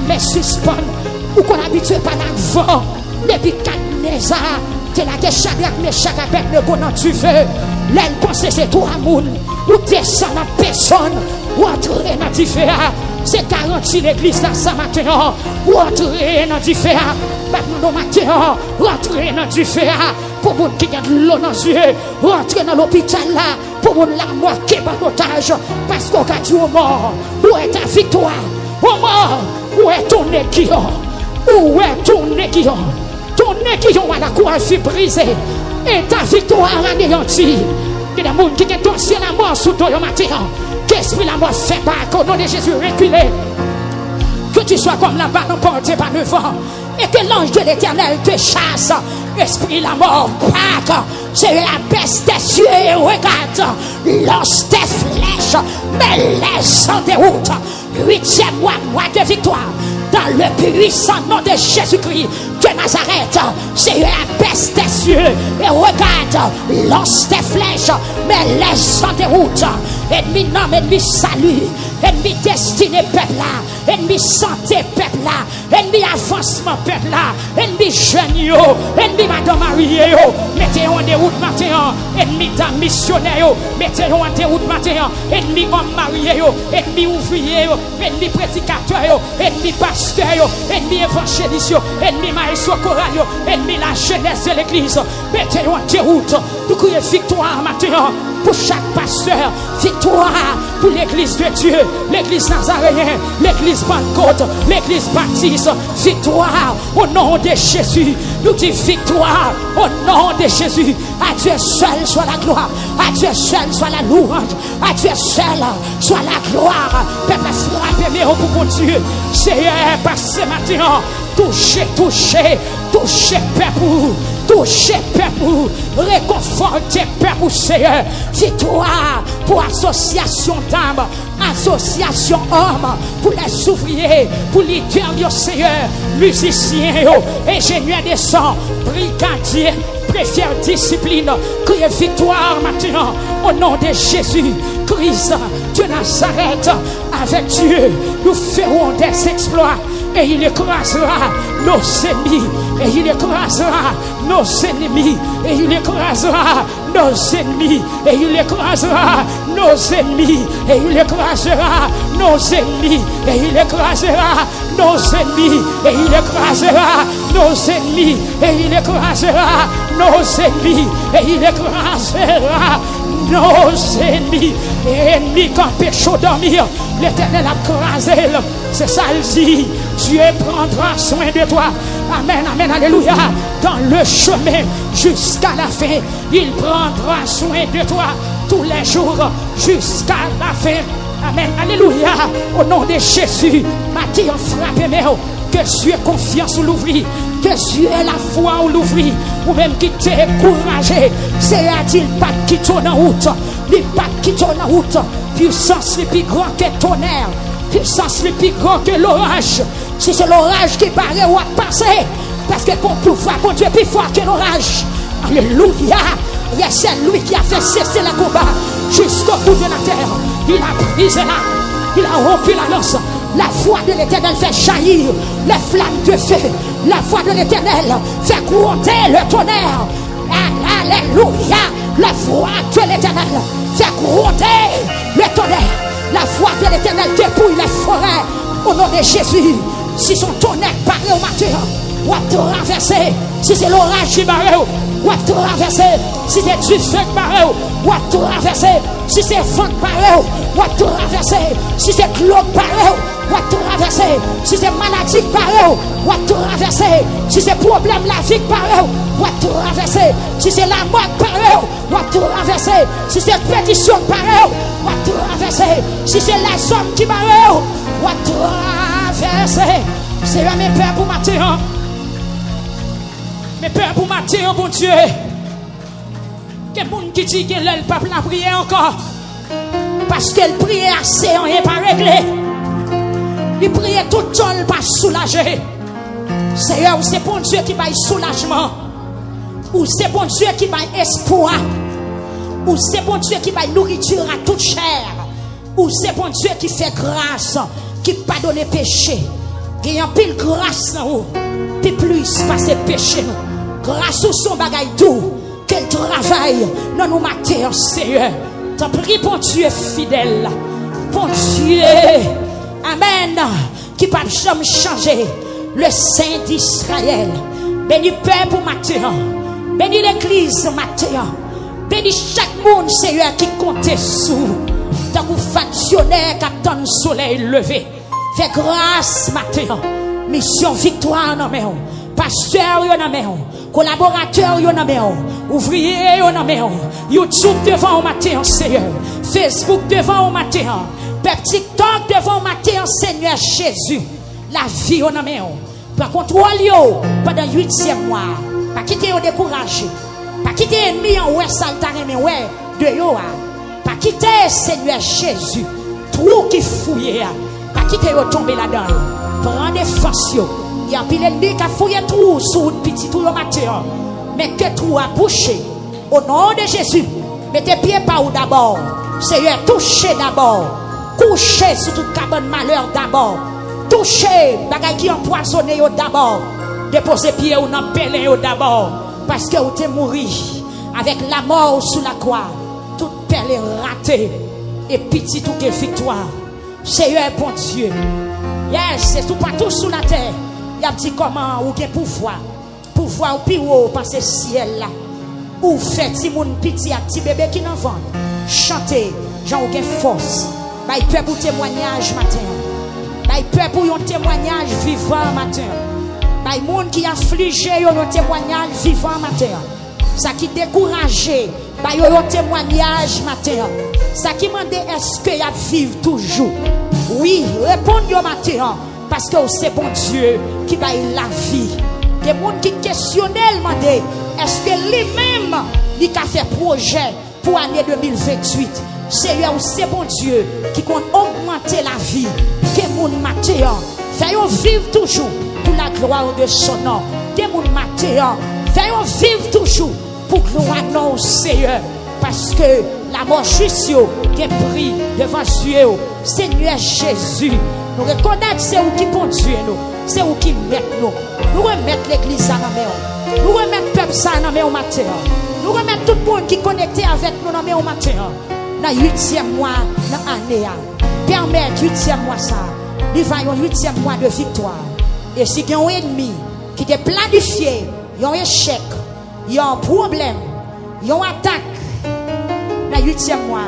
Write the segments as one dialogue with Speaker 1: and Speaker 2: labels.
Speaker 1: mais suspend. Ou qu'on habitué par l'avant. Depuis Kadnezar, c'est la Shadrach, Meshach, Abednego dans du feu. L'aile pense c'est tout amour. Ou descend en personne. Ou entrer dans du feu. C'est garanti l'église là ce matin. Ou entrer dans du feu. Maintenant matin. Ou entrer dans du feu. Pour vous qui a de l'eau dans les yeux. Ou entrer dans l'hôpital là. Pour vous la mort qui est en otage. Parce qu'on a dit au mort. Où est ta victoire? Au mort. Où est ton aiguillon? Où est ton aiguillon? Ton aiguillon à la croix fut brisé. Et ta victoire anéantie. Il y a des gens qui ont dansé la mort sous toi au matin. Qu'esprit la mort fait pas qu'au nom de Jésus reculé. Que tu sois comme la balle emportée par le vent. Et que l'ange de l'éternel te chasse. Esprit la mort, Pâques, c'est la peste des cieux. Et regarde, lance tes flèches, mais laisse en déroute. 8e mois de victoire. Dans le puissant nom de Jésus-Christ de Nazareth, c'est la peste des cieux. Et regarde, lance tes flèches, mais laisse en déroute. Ennemi nom, ennemi salut, ennemi destiné peuple là, ennemi santé peuple là, ennemi avancement peuple là, ennemi jeune yo, ennemi madame mariée yo, mettez en déroute matin, ennemi dame missionnaire yo, mettez en déroute matin, ennemi homme marié yo, ennemi ouvrier yo, ennemi prédicateur yo, ennemi pasteur yo, ennemi évangéliste yo, ennemi maestro choral yo, ennemi la jeunesse de l'église, mettez en déroute, nous crions victoire matin. Pour chaque pasteur, victoire pour l'église de Dieu, l'église nazaréenne, l'église Pentecôte, l'église baptiste, victoire au nom de Jésus. Nous disons victoire au nom de Jésus. À Dieu seul soit la gloire, à Dieu seul soit la louange, à Dieu seul soit la gloire. Peuple frappé, mais pour mon Dieu, Seigneur, passez maintenant, touchez, peuple. Touchez peuple, réconfortez peuple, Seigneur. Victoire pour association d'âmes, association hommes, pour les ouvriers, pour les leaders, Seigneur, musiciens, ingénieurs des sons, brigadiers, préfère discipline, criez victoire maintenant au nom de Jésus Christ de Nazareth. Avec Dieu, nous ferons des exploits. Et il écrasera nos ennemis. Et il écrasera nos ennemis. Et il écrasera nos ennemis. Et il écrasera nos ennemis. Et il écrasera nos ennemis. Et il écrasera nos ennemis. Et il écrasera nos ennemis. Et il écrasera nos ennemis. Et il écrasera nos ennemis. Et ennemis quand péché dormir, l'Éternel a crasé. C'est ça le dit. Dieu prendra soin de toi. Amen, amen, alléluia. Dans le chemin jusqu'à la fin, il prendra soin de toi tous les jours jusqu'à la fin. Amen, alléluia. Au nom de Jésus, Matthieu frappe mes que Dieu ait confiance ou l'ouvrir, que Dieu ait la foi ou l'ouvrir, ou même qui t'ait encouragé. C'est-à-dire pas qui tourne en route, il pas qui tourne en route. Puissance le plus grand que tonnerre, puissance le plus grand que l'orage. Si c'est l'orage qui paraît ou à passer, parce que pour pouvoir, pour Dieu, plus fort que l'orage. Alléluia. Et c'est lui qui a fait cesser le combat jusqu'au bout de la terre. Il a brisé là, il a rompu la lance. La voix de l'Éternel fait jaillir les flammes de feu. La voix de l'Éternel fait gronder le tonnerre. Alléluia. La voix de l'Éternel fait gronder le tonnerre. La voix de l'Éternel dépouille les forêts. Au nom de Jésus. Si son tonnerre paraît au matin, ou à traverser. Si c'est l'orage qui paraît, ou à traverser. Si c'est du feu qui paraît, ou à traverser. Si c'est vent qui paraît, ou à traverser. Si c'est globe qui paraît, ou à traverser. Si c'est maladie qui paraît, ou à traverser. Si c'est problème la vie qui paraît, ou à traverser. Si c'est la mort qui paraît, ou à traverser. Si c'est pétition qui paraît, ou à traverser. Si c'est les hommes qui paraît, ou à traverser. C'est là mes pères pour matin. Mes pères pour matin, bon Dieu. Quel monde qui dit que le peuple n'a prié encore. Parce qu'elle priait assez, on n'est pas réglé. Il priait tout le temps, pas soulagé. Seigneur, c'est bon Dieu qui va soulagement. Ou c'est bon Dieu qui va espoir. Ou c'est bon Dieu qui va nourriture à toute chair. Ou c'est bon Dieu qui fait grâce, qui pardonne péché. Il y a un pile grâce en haut. Puis plus passer péché nous. Grâce au son bagaille tout. Quel travail dans nos matins, Seigneur. T'en prie pour Dieu fidèle. Pour Dieu. Amen. Qui ne peut jamais changer. Le Saint d'Israël. Bénis Père pour matin. Bénis l'église matin. Bénis chaque monde, Seigneur, qui compte sous. Tant que factionnaire qui attend le soleil levé. Fais grâce matin. Mission victoire dans mes pasteur yo na main, collaborateur yo na main, ouvrier yo na main, YouTube devant au matin, Seigneur, Facebook devant au matin, TikTok devant au matin, Seigneur Jésus, la vie yo na main. Par contrôle yo pendant 8e mois, pas quitter yo découragé, pas quitter ennemi en ouais saltare mais ouais de yo, pas quitter Seigneur Jésus, trou qui fouillé, pas quitter yo tomber là-dedans, prends défense yo. Il y a un pile ennemi qui a fouillé tout sous une petite tout le matin. Mais que tout a bouché. Au nom de Jésus, mettez pieds par où d'abord. Seigneur, touchez d'abord. Couchez sur toute cabane malheur d'abord. Touchez, bagaille qui empoisonné d'abord. Déposez pieds ou n'en pelé d'abord. Parce que vous êtes mouru avec la mort sous la croix. Toute pelle est ratée. Et petit tout est victoire. Seigneur, bon Dieu. Yes, c'est tout partout sous la terre. Il y a dit comment ou gen pouvoir ou pi ou passer ciel là ou fait ti moun petit à petit bébé qui n'en vend chanter Jean ou gen force bay peur pour témoignage matin bay peur pour un témoignage vivant matin bay moun qui affligé un témoignage vivant matin ça qui découragé bay un témoignage matin ça qui mande est-ce que y a vivre toujours oui répondre yo matin. Parce que c'est bon Dieu qui va la vie. Les gens qui questionnent, est-ce que lui-même, il a fait projet pour l'année 2028? Seigneur, c'est bon Dieu qui compte augmenter la vie. Que les gens matin, faisons vivre toujours pour la gloire de son nom. Que les gens matin, faisons vivre toujours pour gloire non Seigneur. Parce que la mort juste qui est pris devant Dieu, Seigneur Jésus. Nous reconnaissons que c'est vous qui conduisez nous. C'est vous qui mettez nous. Nous remettons l'église dans la main. Nous remettons le peuple dans la main au matin. Nous remettons tout le monde qui est connecté avec nous dans la main au matin. Dans le 8e mois dans l'année. Permettez le 8e mois ça. Nous voyons le 8e mois de victoire. Et si il y a un ennemi qui est planifié, il y a un échec, il y a un problème, il y a une attaque. Dans le 8e mois,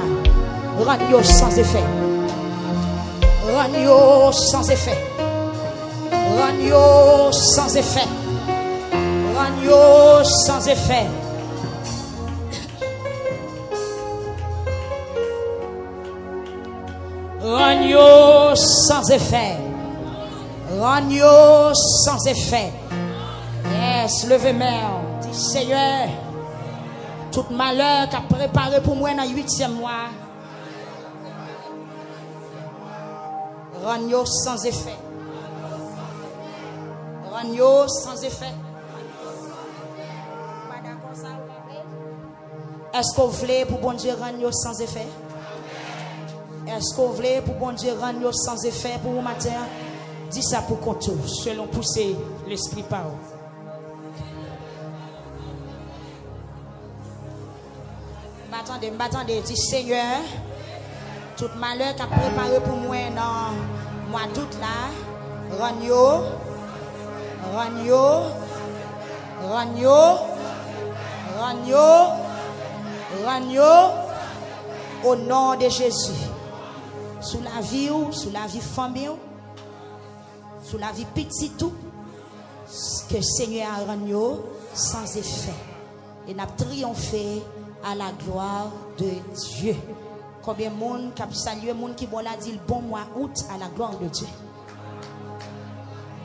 Speaker 1: rendez-vous sans effet. Ragno sans effet. Ragno sans effet. Ragno sans effet. Ragno sans effet. Ragno sans effet. Yes, levez main. Dis Seigneur, tout malheur qu'a préparé pour moi dans le 8e mois. Ragno sans effet. Ragno sans effet. Est-ce que vous voulez pour bon Dieu ragno sans effet? Est-ce que vous voulez pour bon Dieu ragno sans effet pour vous matin? Dis ça pour contour, selon pousser l'esprit par vous. M'attendez, dis Seigneur. Tout malheur qu'a préparé pour moi dans le mois d'août là, ragno, ragno, ragno, ragno, ragno, au nom de Jésus. Sous la vie ou, sous la vie famille, sous la vie petit tout, que Seigneur a ragno sans effet. Et n'a triomphé à la gloire de Dieu. Combien de monde qui a salué, monde qui bon la dit bon mois août à la gloire de Dieu.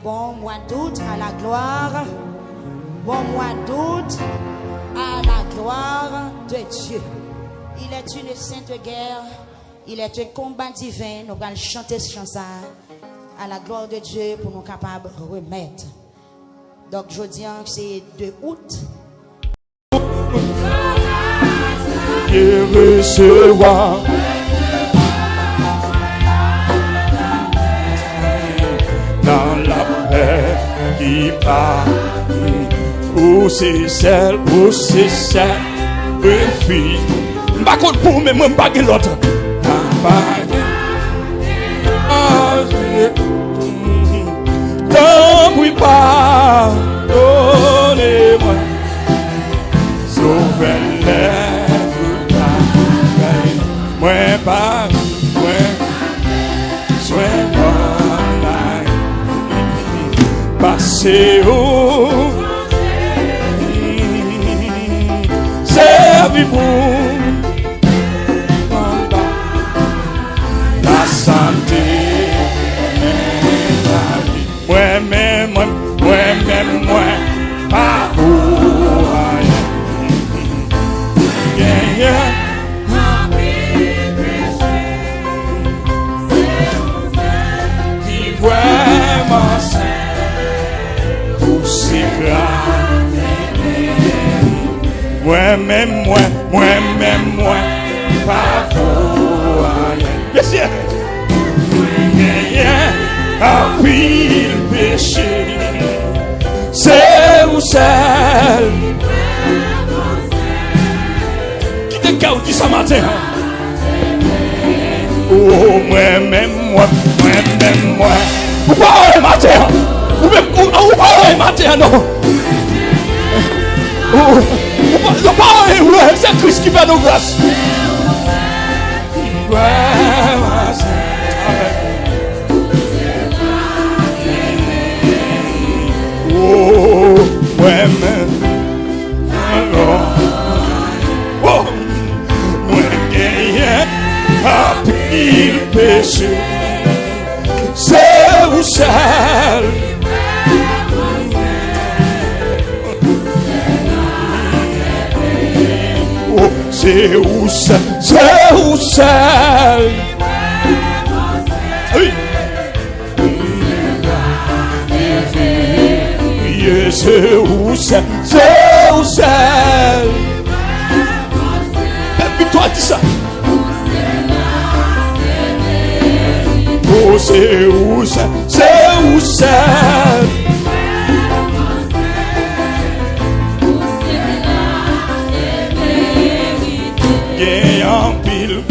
Speaker 1: Bon mois d'août à la gloire. Bon mois d'août à la gloire de Dieu. Il est une sainte guerre. Il est un combat divin. Nous allons chanter ce chanson à la gloire de Dieu pour nous capables de remettre. Donc je dis que c'est 2 août.
Speaker 2: Recevoir dans la qui part. Où c'est celle, refuge. Pas contre pour mais moi pas l'autre. Tant oui pas, donnez-moi. Sauvez-les, moi pas, moi, sois-moi. Passez où? Servez-vous. La santé. Moi-même, pas pour rien. Qui vraiment c'est pour si grand. Moi-même, pas pour rien. Yes, yes. A pile péché, c'est où celle qui te dit ce matin. Oh, moi-même, vous parlez matin, vous parlez matin, non. Vous parlez, c'est Christ qui fait nos grâces. Oh, moi-même, oh, moi gagné à pile péché, c'est où celle, oh, c'est où celle, oui. C'est où celle. Et toi dis ça. Oh c'est où celle. Gagnant pile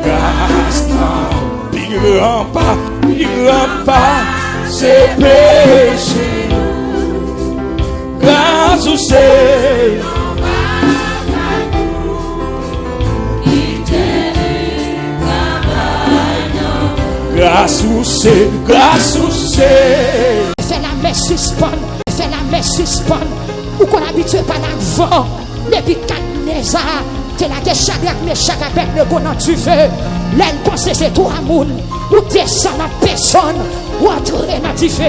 Speaker 2: grâce, pile rempart. C'est péché, grâce au ciel, grâce au ciel.
Speaker 1: Fais la main suspendre, ou qu'on habitue pas l'avant, depuis Nebuchadnezzar, t'es la Shadrach, Meshach, Abednego dans du feu, l'aile pensée c'est toi moun, ou descend en personne. Ou entrer dans du feu,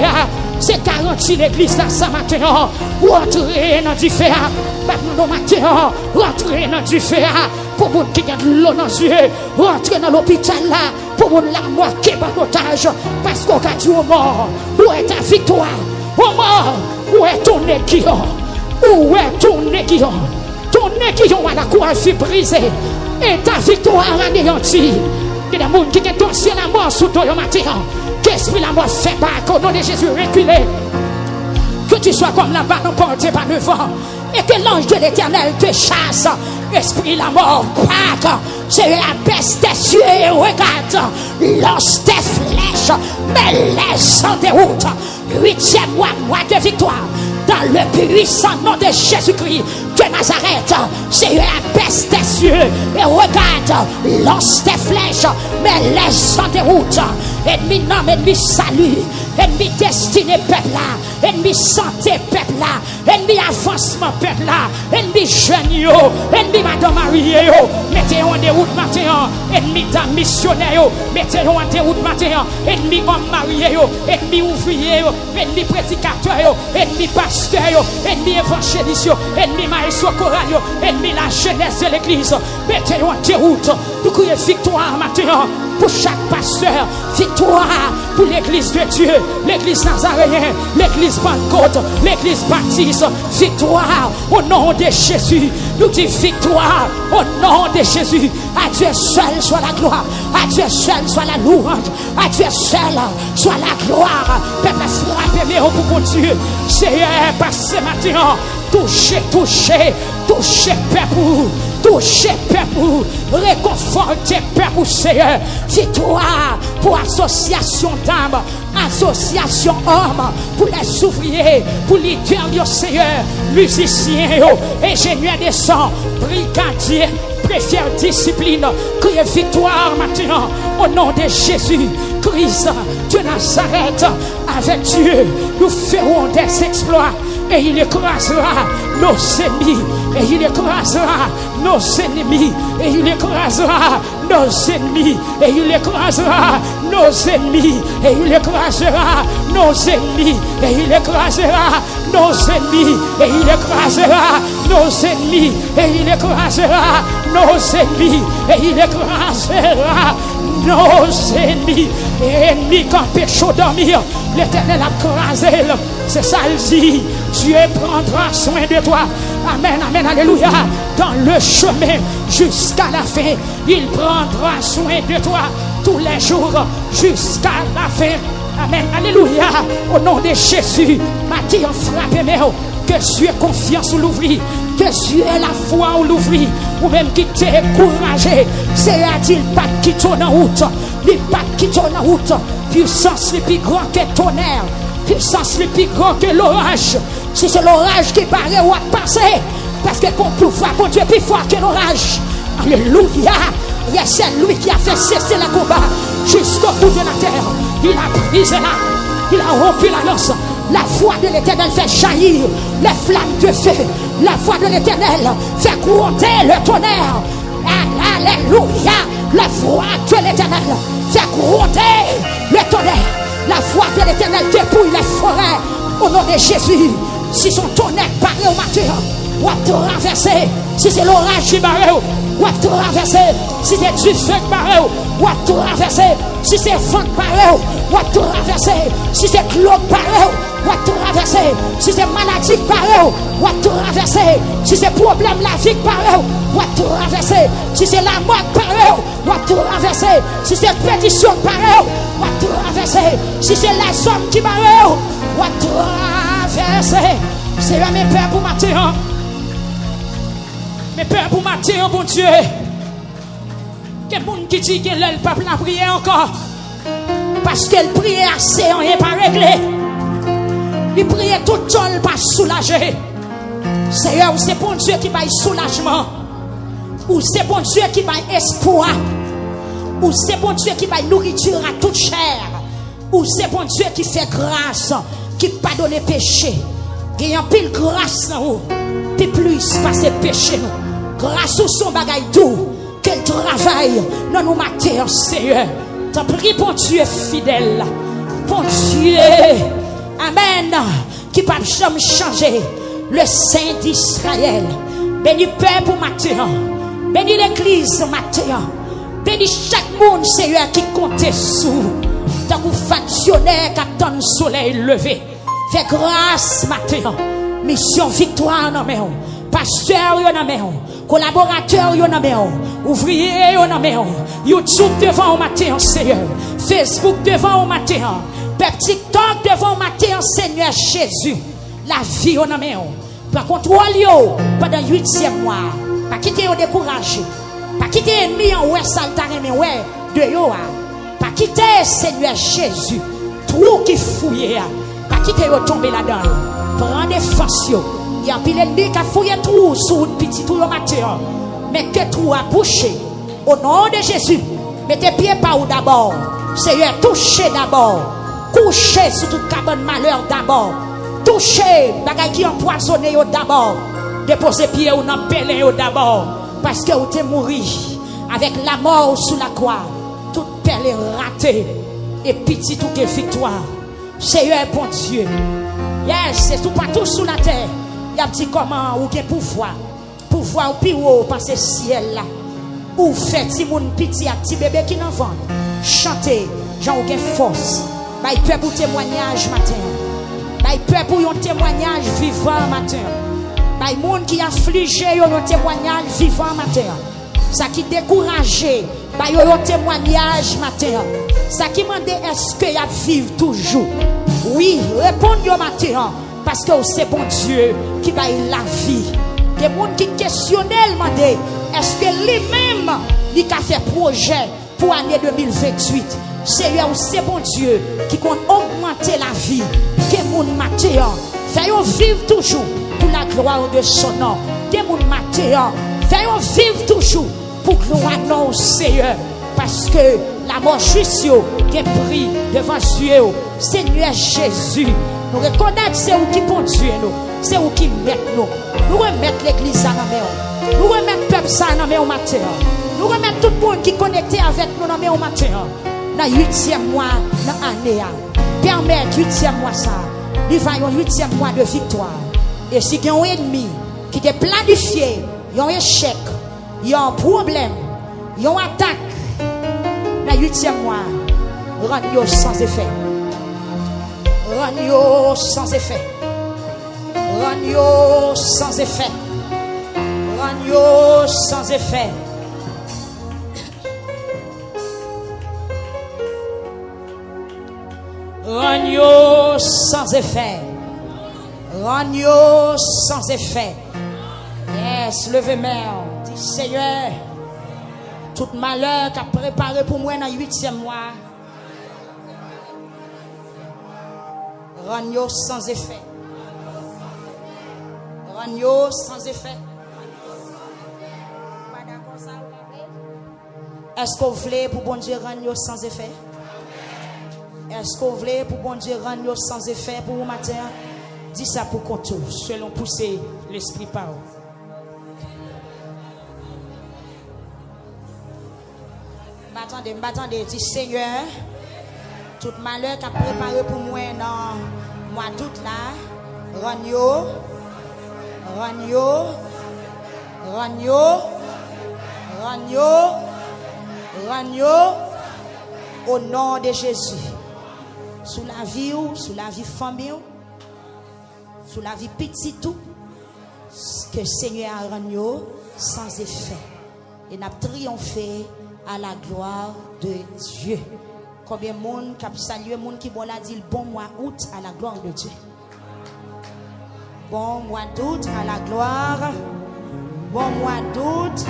Speaker 1: c'est garanti l'église dans ce matin. Ou entrer dans du feu, maintenant matin, ou entrer dans du feu, pour vous qui a de l'eau dans les yeux, ou entrer dans l'hôpital là, pour vous la mort qui est en otage, parce qu'on a dit au mort, où est ta victoire? Au mort, où est ton aiguillon? Où est ton aiguillon? Ton aiguillon à la courage brisée, et ta victoire anéantie. Il y a des gens qui ont dansé la mort sous toi matin. Qu'esprit la mort fait pas qu'au nom de Jésus reculé. Que tu sois comme la balle emportée par le vent. Et que l'ange de l'éternel te chasse. Esprit la mort, Pâques, c'est la peste des cieux et regarde. Lance tes flèches, mais laisse en déroute. 8e mois de victoire. Dans le puissant nom de Jésus-Christ de Nazareth, c'est la peste des cieux. Et regarde, lance tes flèches, mais laisse en déroute. Ennemi nom, ennemi salut, ennemi destiné peuple là, ennemi santé peuple là, ennemi avancement peuple là, ennemi jeune yo, ennemi madame mariée yo, mettez-vous en déroute matin, ennemi dame missionnaire yo, mettez-vous en déroute matin, ennemi homme marié yo, ennemi ouvrier yo, ennemi prédicateur yo, ennemi pasteur yo, ennemi évangéliste yo, ennemi maestro choral yo, ennemi la jeunesse de l'église, mettez-vous en déroute, nous crions victoire matin pour chaque pasteur, victoire pour l'église de Dieu, l'église nazaréenne, l'église Pentecôte, l'église baptiste, victoire au nom de Jésus, nous disons victoire au nom de Jésus. À Dieu seul soit la gloire, à Dieu seul soit la louange, à Dieu seul soit la gloire. Peuple frappé, mais au pour Dieu, Seigneur, passe matin, touchez, touchez, touchez, peuple. Toucher peuple, réconforter peuple, Seigneur. Victoire pour association d'âmes, association hommes, pour les ouvriers, pour les derniers, Seigneur, musiciens, ingénieurs des sons, brigadiers, préfère discipline, criez victoire maintenant au nom de Jésus. Christ de Nazareth, avec Dieu, nous ferons des exploits et il écrasera nos ennemis, et il écrasera nos ennemis, et il écrasera nos ennemis, et il écrasera nos ennemis, et il écrasera nos ennemis, et il écrasera nos ennemis, et il écrasera nos ennemis, et il écrasera nos ennemis, et il écrasera nos ennemis. Et ennemis quand péché dormir, l'Éternel a crasé. C'est ça le dit. Dieu prendra soin de toi. Amen, amen, alléluia. Dans le chemin jusqu'à la fin, il prendra soin de toi tous les jours jusqu'à la fin. Amen, alléluia. Au nom de Jésus, Matthieu frappe mes que Dieu ait confiance ou l'ouvrir, que Dieu ait la foi ou l'ouvrir, ou même qui t'ait encouragé. C'est-à-dire pas qui tourne en route, il pas qui tourne en route. Puissance le plus grand que tonnerre, puissance le plus grand que l'orage. Si c'est l'orage qui paraît ou à passer, parce que pour pouvoir, bon Dieu est plus fort que l'orage. Alléluia. Et c'est lui qui a fait cesser le combat jusqu'au bout de la terre. Il a brisé là, il a rompu la lance. La foi de l'Éternel fait jaillir les flammes de feu. La foi de l'Éternel fait gronder le tonnerre. Alléluia. La foi de l'Éternel fait gronder le tonnerre. La foi de l'Éternel dépouille les forêts. Au nom de Jésus. Si son tonnerre paraît au matin, on va traverser. Si c'est l'orage qui paraît, on va traverser. Si c'est du feu qui paraît, on va traverser. Si c'est vent qui paraît, on va traverser. Si c'est clos qui paraît, on va traverser. Si c'est maladie qui paraît, on va traverser. Si c'est problème la vie qui paraît, on va traverser. Si c'est la mort qui paraît, on va traverser. Si c'est pétition qui paraît, on va traverser. Si c'est la somme qui paraît, on va traverser. C'est là mes pères pour matin. Mes pères pour matin, bon Dieu. Quel monde qui dit que le peuple n'a prié encore. Parce qu'elle priait assez, on n'est pas réglé. Il priait tout le temps, pas soulagé. Seigneur, c'est bon Dieu qui va soulagement. Ou c'est bon Dieu qui va espoir. Ou c'est bon Dieu qui va nourriture à toute chair. Ou c'est bon Dieu qui fait grâce, qui pardonne les péchés. Il y a un pile grâce dans vous. Puis plus passer péché nous. Grâce au son bagaille tout. Quel travail dans nous matin, Seigneur. T'en prie, bon Dieu fidèle. Bon Dieu. Amen. Qui ne peut jamais changer. Le Saint d'Israël. Bénis Père pour matin. Bénis l'Église matin. Bénis chaque monde, Seigneur, qui compte sous. Tant que factionnaire qui attend le soleil levé. Fais grâce matin. Mission victoire dans mes pasteur dans mes collaborateur dans mes ouvrier dans mes YouTube devant au matin Seigneur, Facebook devant au matin, TikTok devant au matin Seigneur Jésus. La vie dans mes par contrôle pendant 8e mois. Pas quitter au découragé. Pas quitter ennemi en ouais saltaré mais ouais de yo. Pas quitter Seigneur Jésus. Tout qui fouillé. Pas quitter au tomber là-dedans. Prends défense. Il y a pile ennemi qui a fouillé tout sous un petit tout au matin. Mais que tout a bouché. Au nom de Jésus. Mettez pieds par où d'abord. Seigneur, touchez d'abord. Couchez sur toute cabane malheur d'abord. Touchez bagay qui empoisonné d'abord. Déposez pieds ou dans pelin d'abord. Parce que vous êtes mort avec la mort sous la croix. Toute pelle est ratée. Et petit tout est victoire. Seigneur, bon Dieu. Yes, c'est tout partout sous la terre. Il y a un petit comment ou qui pouvoir. Pouvoir ou plus haut par ce ciel là. Ou fait si mon petit à petit bébé qui n'en vend. Chanter, j'en ai force. Bail peur pour témoignage matin. Bail peur pour un témoignage vivant matin. By monde qui affligé un témoignage vivant matin. Ça qui découragé, by un témoignage matin. Ça qui mande est-ce que y a vivre toujours? Oui, répondez au matin parce que c'est bon Dieu qui va la vie. Des monde qui questionnent demandent est-ce que lui-même il a fait projet pour l'année 2028? Seigneur, c'est bon Dieu qui compte augmenter la vie. Que mon matin, faisons vivre toujours pour la gloire de son nom. Que mon matin, faisons vivre toujours pour gloire non Seigneur. Parce que la mort juste qui est pris devant Dieu, Seigneur Jésus, nous reconnaissons c'est où qui conduit nous, c'est où qui met nous. Nous remettons l'église à la main. Nous remettons le peuple à la main au matin. Nous remettons tout le monde qui est connecté avec nous à la main au matin. Dans le 8e mois de l'année, permettre 8e mois ça, il va y avoir 8e mois de victoire. Et si il y a un ennemi qui est planifié, il y a un échec, il y a un problème, il y a une attaque, dans le 8e mois, rends-nous sans effet. Rends-nous sans effet. Rends-nous sans effet. Rends-nous sans effet. Ragno sans effet. Ragno sans effet. Yes, levez-moi. Dis Seigneur, tout malheur qu'a préparé pour moi dans le 8e mois. Ragno sans effet. Ragno sans effet. Est-ce que vous voulez pour bon Dieu ragno sans effet? Est-ce que vous voulez pour bon Dieu rendre sans effet pour vous matin? Dis ça pour contour, selon pousser l'esprit par vous. M'attendez, dis Seigneur, tout malheur qu'a préparé pour moi dans le mois d'août là, ragno, au nom de Jésus. Sous la vie, sous la vie famille, sous la vie petit tout, que Seigneur a rendu sans effet. Et n'a triomphé à la gloire de Dieu. Combien de monde qui a salué, monde qui a dit bon mois août à la gloire de Dieu. Bon mois d'août à la gloire. Bon mois d'août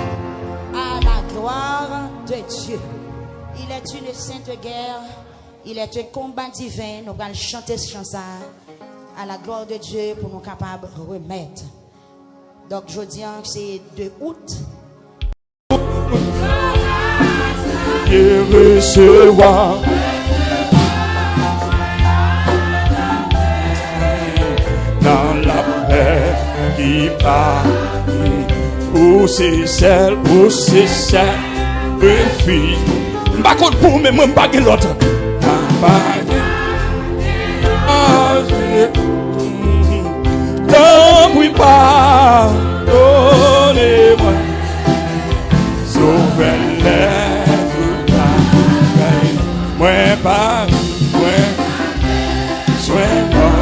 Speaker 1: à la gloire de Dieu. Il est une sainte guerre. Il est un combat divin. Nous allons chanter ce chanson à la gloire de Dieu pour nous capables de remettre. Donc, je dis que c'est 2 août.
Speaker 2: Et recevoir dans la paix qui part. Où c'est celle, refuse. Pas contre pour mais même pas l'autre. Tant oui pas, donnez-moi. Sauvez-les, moi pas, moi, sois-moi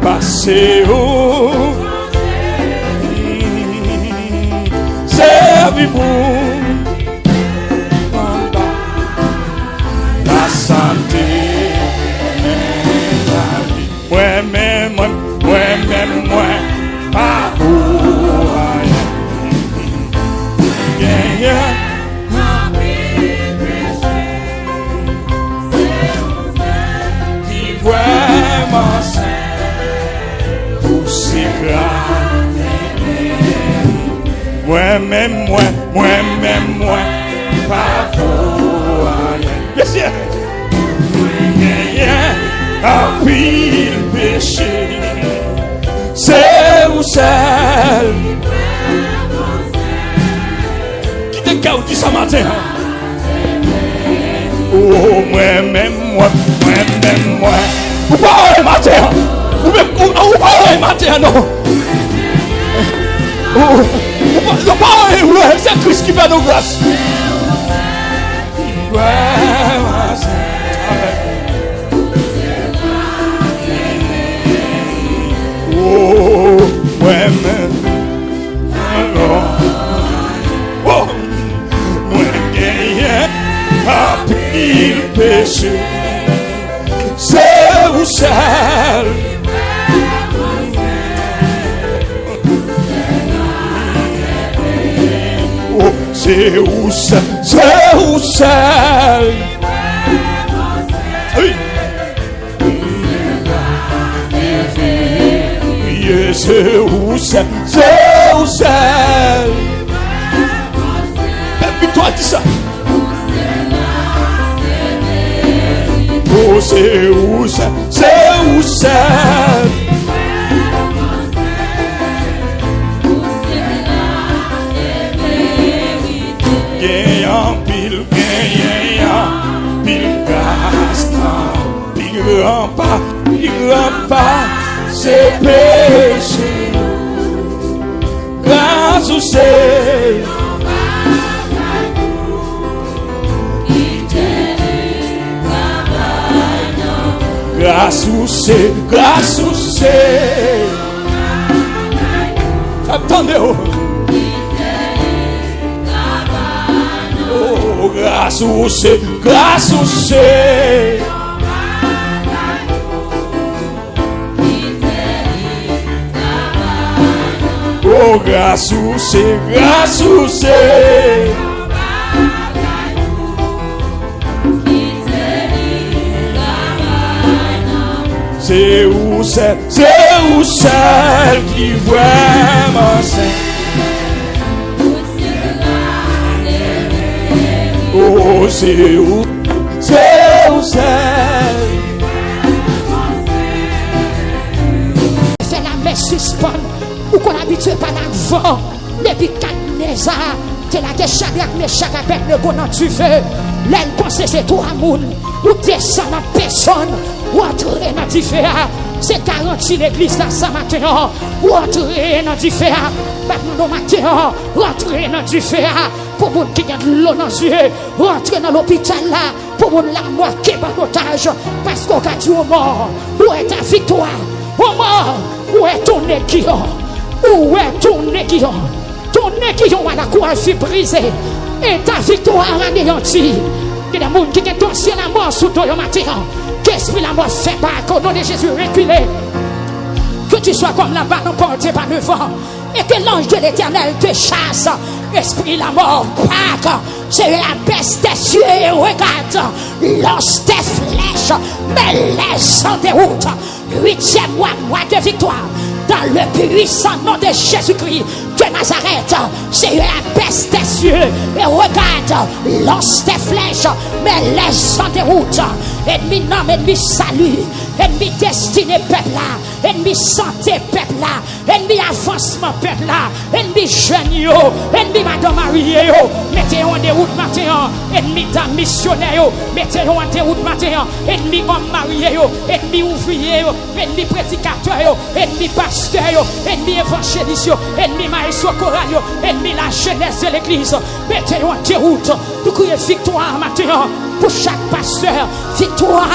Speaker 2: passez où, servez-vous. Moi, pas pour rien. Qui vraiment c'est pour si grave. Moi-même, pas pour rien. Yes, yeah. A pile péché. C'est où celle qui te gagne ce matin. Oh, moi-même, vous parlez matin. Vous parlez matin, non. Vous parlez, c'est Christ qui fait nos grâces. c'est où seul. Oh, c'est où seul, c'est où seul. Oui. C'est où seul, c'est où seul. Toi dis ça. Oh, c'est où ça, c'est où ça. Gagnant pile, gagnant pile gaston, pile grand pas, c'est péché. Grâce au c'est. Grâce ou c'est, grâce ou c'est. Attendez, oh. Oh, grâce ou c'est, grâce ou c'est. Oh, grâce ou c'est, grâce ou c'est. C'est où celle qui vraiment sait. Oh, c'est où celle.
Speaker 1: C'est la messe suspend, ou qu'on habitue par l'avant. Depuis Nebuchadnezzar, c'est la Shadrach, Meshach, Abednego dans du feu. L'aile pensée c'est tout amour, ou descend en personne. Ou entrer dans du feu, c'est garanti l'église dans ce matin. Ou entrer dans du feu, maintenant matin, rentrer dans du feu, pour vous qui a de l'eau dans les yeux, rentrer dans l'hôpital là, pour vous la mort qui est en otage, parce qu'on a dit au mort, où est ta victoire? Au mort, où est ton aiguillon? Où est ton aiguillon? Ton aiguillon à la croix fut brisé, et ta victoire anéantie. Il y a des gens qui ont dansé la mort sous toi au matin. Qu'esprit la mort fait pas qu'au nom de Jésus reculé. Que tu sois comme la balle emportée par le vent. Et que l'ange de l'éternel te chasse. Esprit la mort, Pâques, c'est la baisse des cieux et regarde. Lance tes flèches, mais laisse en déroute. 8e mois de victoire. Dans le puissant nom de Jésus-Christ de Nazareth, c'est la baisse des cieux et regarde, lance tes flèches, mais laisse en déroute. Ennemi nom, ennemi salut, ennemi destiné peuple là, ennemi santé peuple là, ennemi avancement peuple là, ennemi jeune yo, ennemi madame mariée yo, mettez en déroute matin, ennemi dame missionnaire yo, mettez en déroute matin, ennemi homme marié yo, ennemi ouvrier yo, ennemi prédicateur yo, ennemi pasteur yo, ennemi évangéliste yo, ennemi maestro choral yo, ennemi la jeunesse de l'église, mettez en déroute, nous crions victoire matin pour chaque pasteur, victoire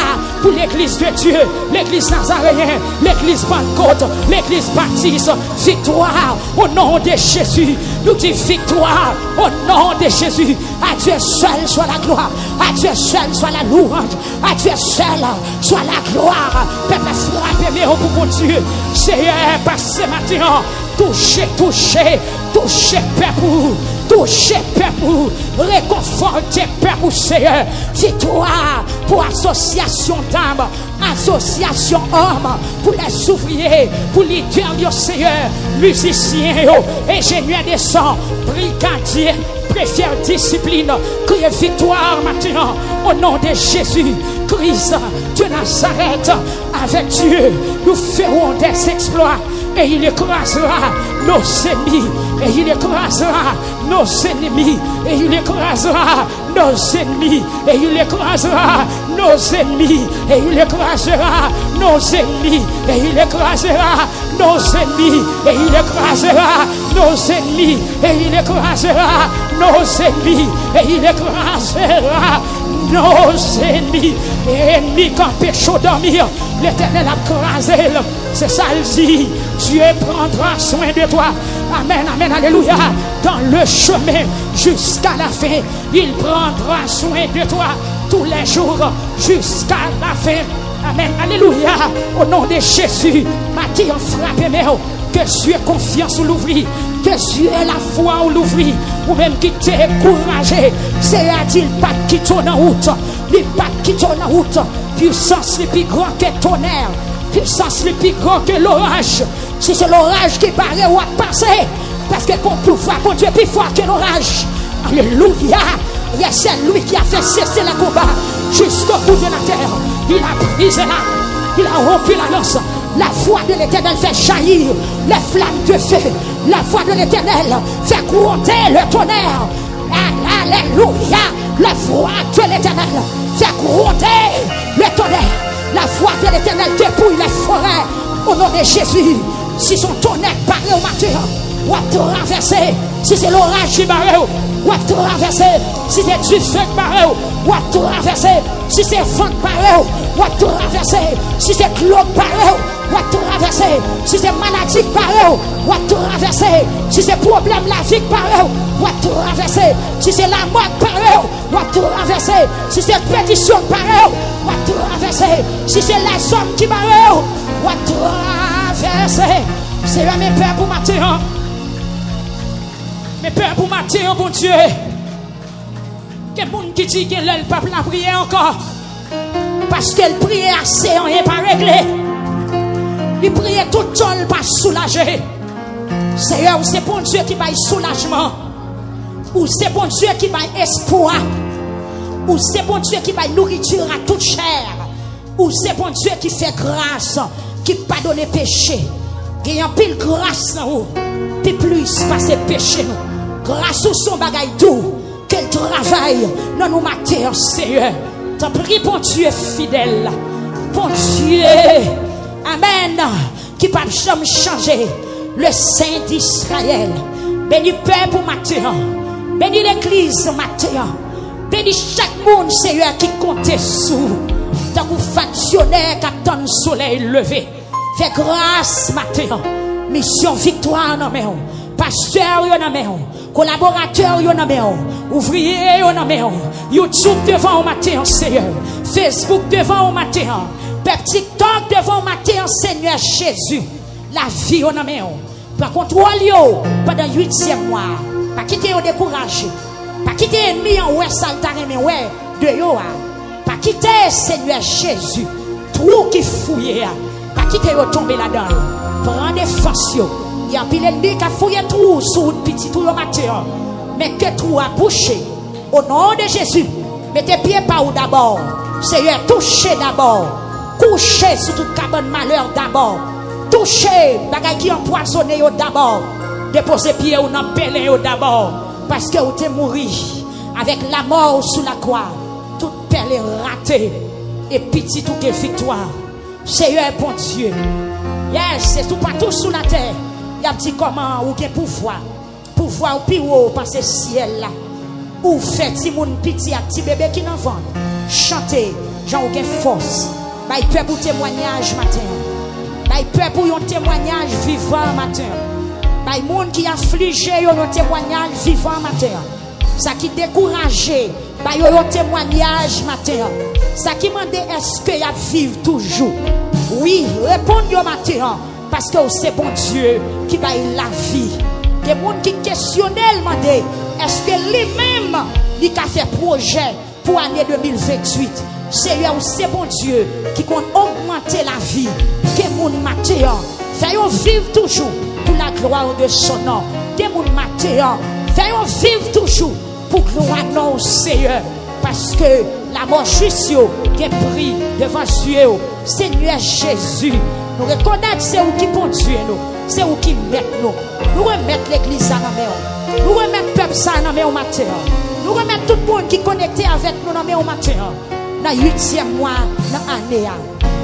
Speaker 1: pour l'église de Dieu, l'église nazaréenne, l'église Pentecôte, l'église baptiste, victoire au nom de Jésus. Nous disons victoire au nom de Jésus. À Dieu seul soit la gloire, à Dieu seul soit la louange, à Dieu seul soit la gloire. Peuple frappé, mais pour mon Dieu, Seigneur, passez maintenant, touchez, peuple. Touchez peuple, réconfortez peuple, Seigneur. Victoire pour association d'âmes, association hommes, pour les ouvriers, pour les leaders, Seigneur, musiciens, ingénieurs des sons, brigadiers, préfère discipline, criez victoire maintenant au nom de Jésus Christ de Nazareth. Avec Dieu, nous ferons des exploits et il écrasera nos ennemis, et il écrasera nos ennemis, et il écrasera nos ennemis, et il écrasera nos ennemis, et il écrasera nos ennemis, et il écrasera nos ennemis, et il écrasera nos ennemis, et il écrasera nos ennemis, et il écrasera nos ennemis, et ennemis qui empêchent de dormir, l'Éternel a crasé. C'est ça le dit. Dieu prendra soin de toi. Amen, amen, alléluia. Dans le chemin jusqu'à la fin, il prendra soin de toi. tous les jours jusqu'à la fin. Amen. Alléluia. Au nom de Jésus, Matthieu frappe mes que Dieu ait confiance ou l'ouvrir. Que Dieu ait la foi ou l'ouvrir. Ou même qui t'ait encouragé. C'est à dire pas qui tourne en route. Les pas qui tourne en route. Puissance le plus grand que tonnerre. Puissance le plus grand que l'orage. Si c'est l'orage qui paraît ou à passer. Parce que qu'on pouvoir, mon Dieu, plus fort que l'orage. Alléluia. Et c'est lui qui a fait cesser le combat jusqu'au bout de la terre. Il a brisé là. Il a rompu la lance. La voix de l'Éternel fait jaillir les flammes de feu. La voix de l'Éternel fait gronder le tonnerre. Alléluia. La voix de l'Éternel fait gronder le tonnerre. La voix de l'Éternel dépouille les forêts. Au nom de Jésus. Si son tonnerre paraît au matin, ou à traverser. Si c'est l'orage qui paraît, ou à traverser. Si c'est du feu qui paraît, ou à traverser. Si c'est vent qui paraît, ou à traverser. Si c'est globe paraît, ou à traverser. Si c'est maladie qui paraît, ou à traverser. Si c'est problème la vie qui paraît, ou à traverser. Si c'est la mort qui paraît, ou à traverser. Si c'est pétition qui paraît, ou à traverser. Si c'est les hommes qui paraît, ou à traverser. C'est mes pères pour matin. Mes pères pour matin, bon Dieu. Quel monde qui dit que le peuple a prié encore. Parce qu'elle priait assez, on n'est pas réglé. Il priait tout le temps, pas soulagé. Seigneur, c'est bon Dieu qui va soulagement. Ou c'est bon Dieu qui va espoir. Ou c'est bon Dieu qui va nourriture à toute chair. Ou c'est bon Dieu qui fait grâce, qui pardonne les péchés. Il y a un pile grâce dans vous. Puis plus passer péché nous. Grâce au son bagaille doux. Quel travail dans nos matins, Seigneur. T'en prie, bon Dieu fidèle. Bon Dieu. Amen. Qui pas jamais changer. Le Saint d'Israël. Bénis Père pour matin. Bénis l'église matin. Bénis chaque monde, Seigneur, qui compte sous. Tant que fonctionnaire qui attend le soleil levé. Fais grâce matin. Mission victoire dans mes mains. Pasteur dans mes mains. Collaborateur dans mes mains. Ouvrier dans mes mains. YouTube devant au matin, Seigneur. Facebook devant au matin. TikTok devant au matin, Seigneur Jésus. La vie dans mes mains. Par contre, pendant 8e mois. Pas quitter au découragé. Pas quitter ennemi en ouais saltare mais ouais de yo. Pas quitter Seigneur Jésus. Trou qui fouille. Pas quitter au tomber là-dedans. Prends des forces. Il y a pile ennemi qui a fouillé trou sous une petite trou au matin. Mais que trou a bouché. Au nom de Jésus. Mettez pieds par où d'abord. Seigneur, touchez d'abord. Couchez sur toute cabane malheur d'abord. Touchez bagay qui empoisonné d'abord. Déposez pieds ou n'en pelé d'abord. Parce que vous êtes mouru avec la mort sous la croix. Toute pelle est ratée. Et petit tout est victoire. Seigneur bon Dieu. Yes, c'est tout partout sous la terre. Il y a petit comment ou bien pouvoir. Pouvoir ou plus haut par ce ciel là. Ou fait si moun petit à petit bébé qui n'en vend. Chanter, j'en ai force. Bah il peut pour témoignage matin. Bah il peut pour un témoignage vivant matin. Bah il monde qui affligé un témoignage vivant matin. Ça qui découragé, bah il un témoignage matin. Ça qui mande est-ce que y a vivre toujours. Oui, répondez au matin parce que c'est bon Dieu qui va la vie. Des gens qui questionnent demander est-ce que lui-même il a fait projet pour l'année 2028. Seigneur, c'est bon Dieu qui compte augmenter la vie. Que mon matin, faisons vivre toujours pour la gloire de son nom. Que mon matin, faisons vivre toujours pour gloire non Seigneur. Parce que la mort juste qui est pris devant Dieu. Seigneur Jésus, nous reconnaissons c'est où qui conduit nous. C'est où qui met nous. Nous remettons l'église dans la main. Nous remettons le peuple ça dans la main au matin. Nous remettons tout le monde qui est connecté avec nous dans la main au matin. Dans le 8e mois dans l'année.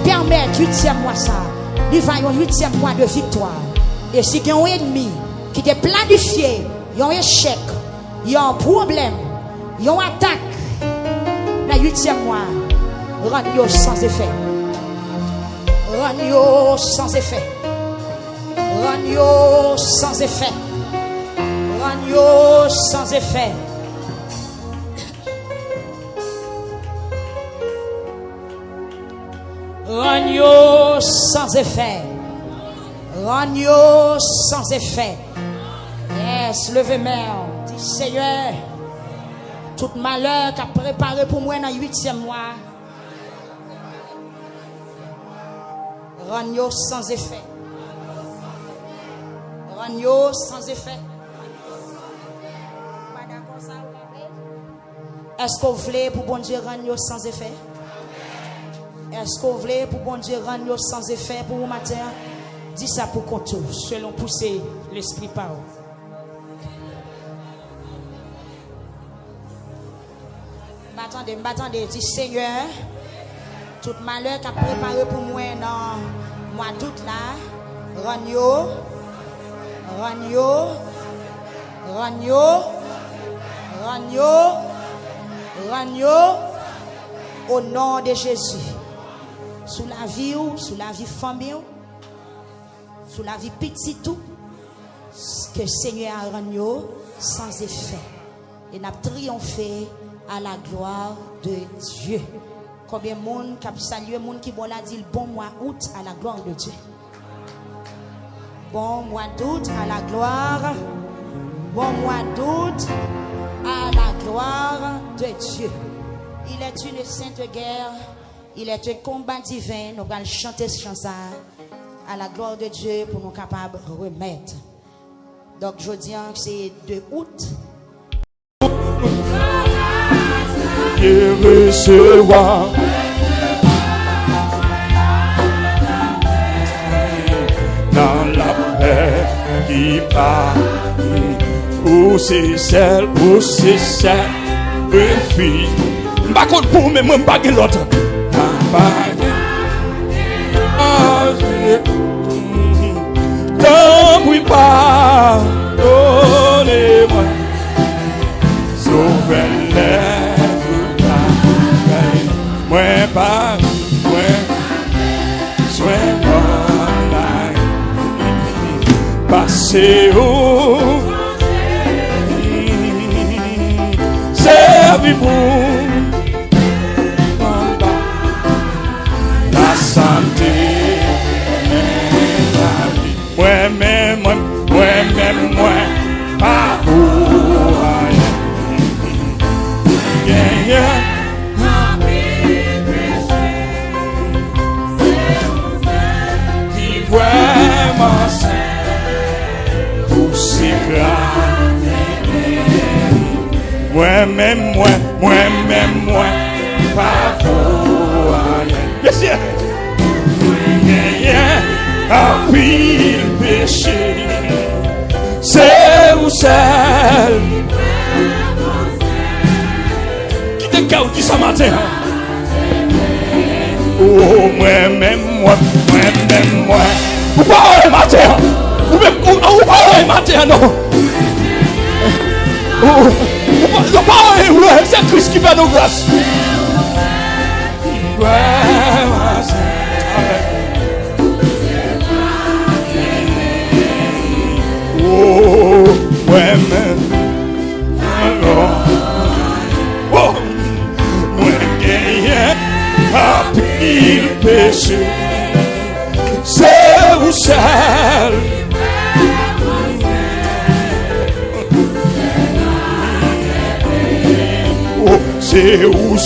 Speaker 1: Permettre 8e mois ça. Nous voyons 8e mois de victoire. Et si il y a un ennemi qui est planifié, il y a un échec, il y a un problème, il y a une attaque. Dans le 8e mois, rendre sans effet. Rendre sans effet. Rendre sans effet. Rendre sans effet. Ragno sans effet. Ragno sans effet. Yes, levez main. Dis Seigneur, tout malheur qu'a préparé pour moi dans le 8e mois. Ragno sans effet. Ragno sans effet. Est-ce que vous voulez pour bon Dieu ragno sans effet? Est-ce que vous voulez pour bon Dieu ragno sans effet pour vous matin? Dis ça pour qu'on tous, selon pousser l'esprit par vous. M'attendez, dis Seigneur, tout malheur qu'a préparé pour moi dans le mois d'août là, ragno, au nom de Jésus. Sous la vie ou, sous la vie famille, sous la vie petit tout, que Seigneur a ragno sans effet. Et n'a triomphé à la gloire de Dieu. Combien de monde qui a salué, monde qui bon là dit le bon mois août à la gloire de Dieu. Bon mois d'août à la gloire. Bon mois d'août à la gloire de Dieu. Il est une sainte guerre. Il est un combat divin. Nous allons chanter ce chanson à la gloire de Dieu pour nous capables de remettre. Donc je dis que c'est 2 août.
Speaker 2: Et recevoir dans la paix qui part, où c'est celle, refuse. Par contre, pour moi, je ne pas l'autre. Tant oui, pardonnez-moi, sauvez-les. Moi pas, moi, soin online, passez où, servez-vous, la santé, la vie. Moi-même, pas pour rien. Vraiment pour ces grands. Moi-même, pas pour rien. Bien sûr. A pris le péché. C'est où celle qui te caute ce matin. Oh, moi-même. Vous parlez matin. Vous parlez matin, non. Vous parlez, c'est Christ qui fait nos grâces. Oh, moi-même. Oh, moi-même. A pris le péché. C'est où celle oh, c'est où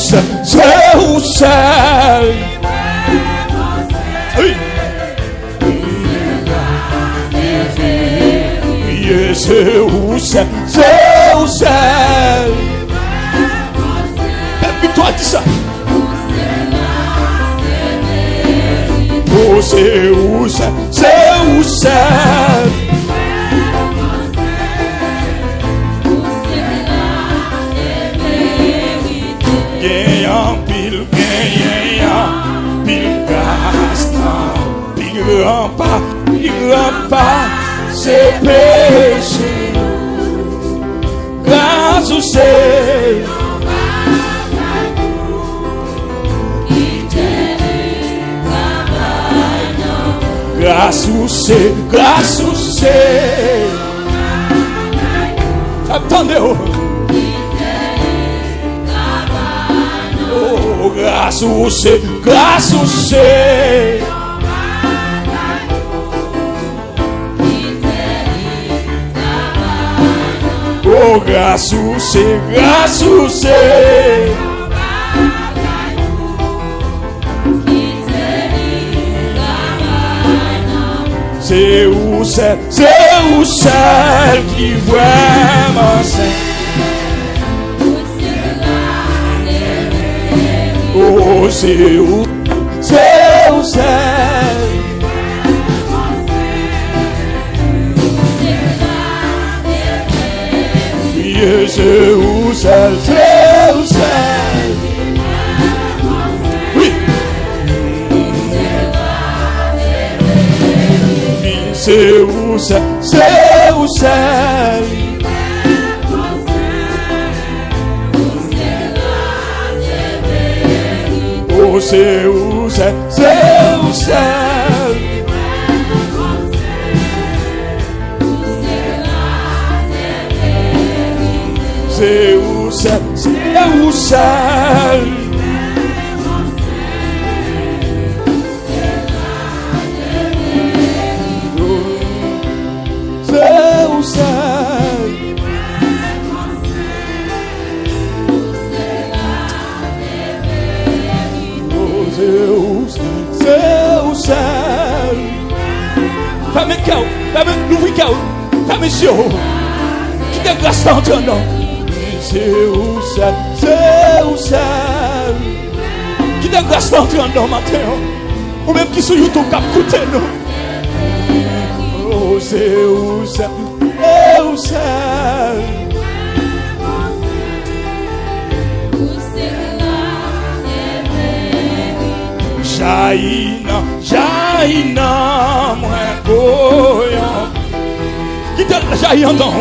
Speaker 2: celle oui. Yeah, c'est où celle et toi dis ça. Oh, c'est où celle gagnant pile grâce pile pas c'est péché grâce au ciel. Grâce au ciel. Attendez, oh, grâce ou c'est, grâce ou c'est. Oh, grâce ou c'est, grâce ou c'est. C'est où celle qui vraiment sait. Oh, c'est où celle. Yeah, c'est où celle. Oui. C'est où celle. Oh, c'est où celle. C'est où celle. Femme cœur, femme l'ouvrir cœur, femme monsieur, qui te grâce dans ton nom. C'est où celle, qui te grâce dans ton nom matin, ou même qui sont YouTube cap côté nous. Oh, c'est où celle. Jaïna, moi, voyons. Qui t'a jaïna dans?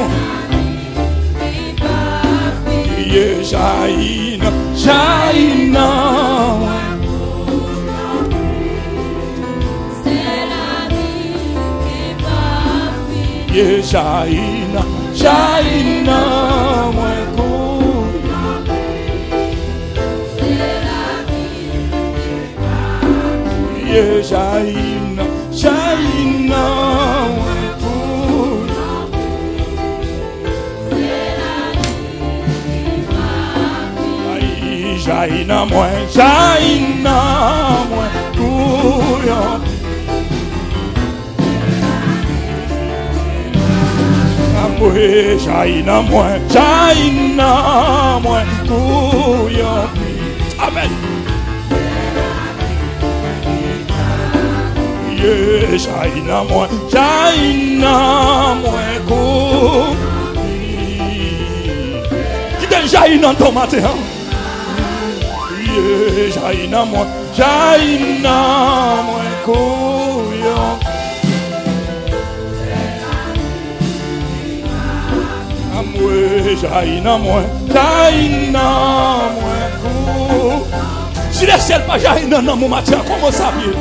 Speaker 2: Jaïna. C'est la vie qui va vivre. Jaïna, moi, Jaïna, Jaïna, moi, couillon. Jaïna, moi, couillon. Amen. Jaïna, moi, couillon. Qui t'a jaïna ton matin? Jaïna, moi, couillon. Jaïna, moi, couillon. Si les ciels pas jaïna dans mon matin, comment ça vient?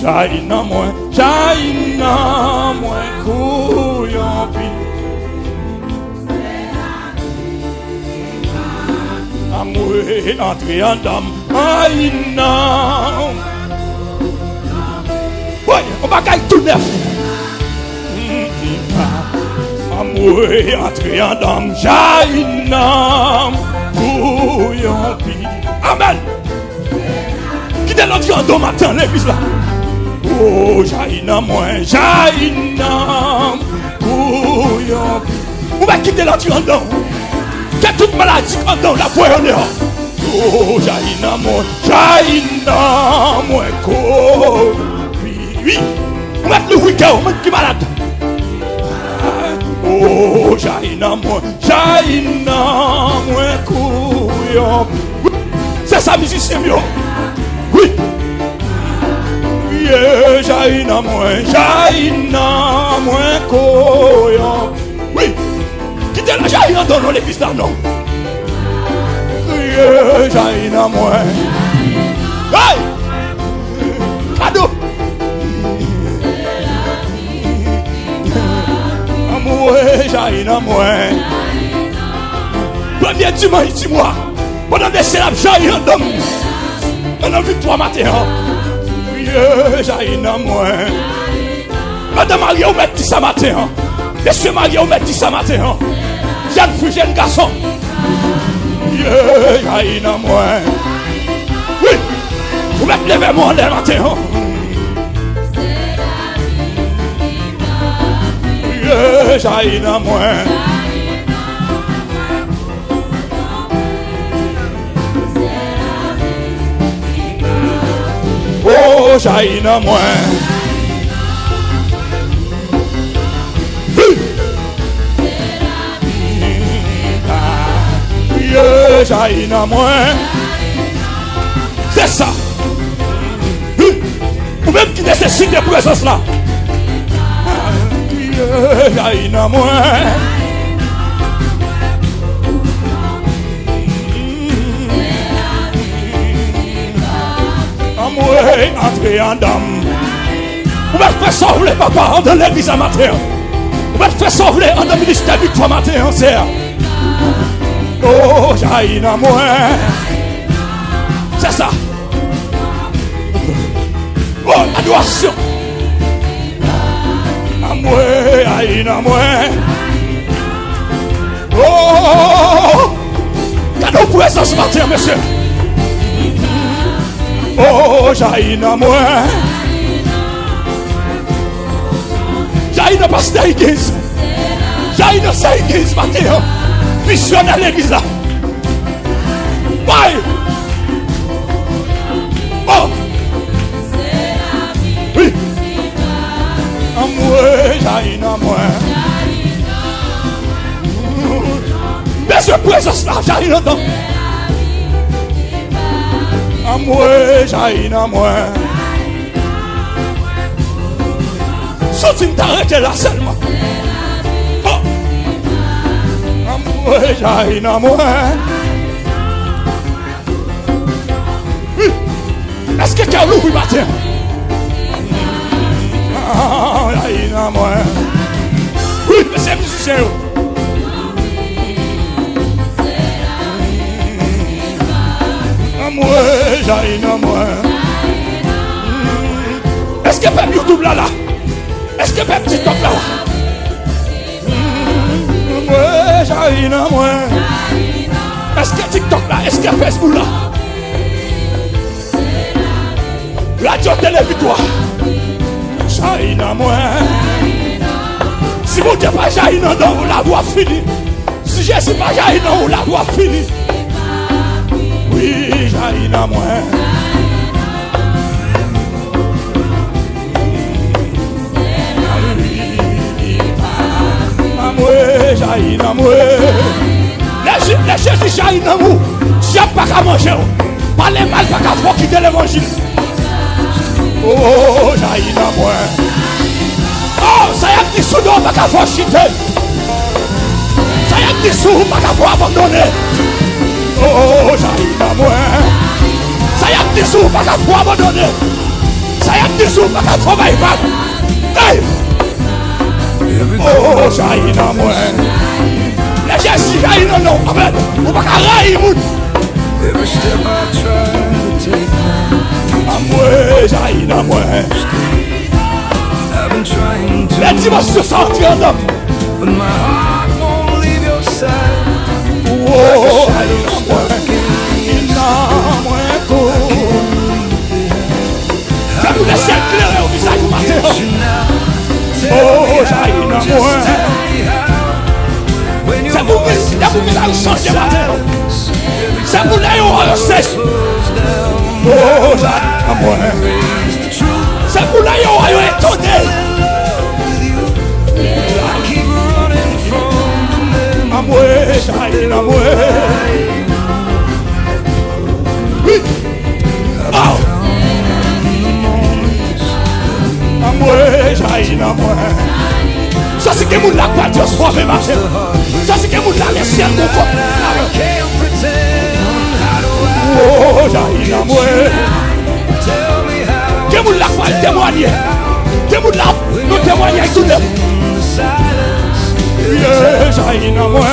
Speaker 2: Jaïna, moi, couillon. Entrer en dame, Jaïna. Oui, on va gagner tout neuf. Entrer en dame, Jaïna. Amen. Qui est l'entrée en dame matin, l'église là? Oh, Jaïna, moi, couillon. On va quitter l'entrée en dame. Que toute maladie en dehors la voie en dehors. Oh, Jaïna, moi, oui. On va le week-end, on va qui malade. Oh, Jaïna, moi, couillon. C'est ça, musicien, yo. Oui. Yeah, Jaïna, moi, couillon. Oui. Quittez la Jaïna dans l'église là, non. Jaïna, moi. Hey! Cadeau! Amour, Jaïna, moi. Premier dimanche, dis-moi. Pendant des scènes, j'ai un homme. Un homme victoire matin. J'ai un moi. Madame Marie, on met ça matin. Monsieur Marie, on met ça matin. Jeune fille, jeune garçon. J'ai un moi. Oui. Vous mettez lever moi le matin. J'ai un moi. Oh, j'ai un moi. J'ai un moi. C'est ça. Ou même qui nécessite de présence là. J'ai un moi. Entrer en dame. Vous m'avez fait sauver papa dans l'église à matin. Vous m'avez fait sauver dans le ministère victoire matin en serre. Oh, j'ai un moi. C'est ça. Oh, adoration. Amoué, j'ai un moi. Oh, cadeau pour ce matin, monsieur. Oh, j'ai un moi. J'ai un pasteur d'église. J'ai un pasteur d'église matin. Missionnaire l'église là. Bye. Oh. Oui. Amoué, j'ai un moi. Mais ce présence là, j'ai un temps. Amoué, j'ai un moi. Sorti m'arrêter là seulement. Oh. Amoué, j'ai un moi. Est-ce que quelqu'un l'ouvre matin? J'ai un moi. Oui, mais c'est musicien. J'ai un moi. Est-ce que peuple YouTube là? Est-ce que peuple TikTok là? J'ai un moi. Est-ce que TikTok là? Est-ce que Facebook là? Radio télévitoire. J'ai un moi. Si vous n'êtes pas j'ai un don, vous la voix finie. Si je ne suis pas j'ai un don, vous la voix finie. Oui, j'ai un moi. J'ai un moi. Les Jésus, j'ai un amour. J'ai pas qu'à manger. Parlez mal, pas qu'à faire quitter l'évangile. Oh, j'ai un moi. Oh, ça y a des sous d'or, pas qu'à faire chiter. Ça y a des sous, pas qu'à faire abandonner. Oh, j'ai un moi. Ça y a des sous, pas qu'à faire abandonner. Ça y a des sous, pas qu'à faire baïbal. Hey! Oh, j'ai un moi. Les Jésus, j'ai un nom. Amen. Vous pas qu'à railler, moun. J'ai un moi. Les dimanches sortis en homme. Oh, ça nous laisse éclairer au visage du matin. Oh, j'ai un moi. Ça vous visage changer matin. Ça vous laisse au sèche. Oh, j'ai un moi. Ça vous laisse au étonné. J'ai un moi. Oui. Oh. J'ai un moi. Ça c'est que vous l'avez pas transformé matin. Ça c'est que vous l'avez laissé en vous. Oh, j'ai un moi. Que vous l'avez pas témoigné. Que vous l'avez nous témoigné tout le monde. J'ai un moi.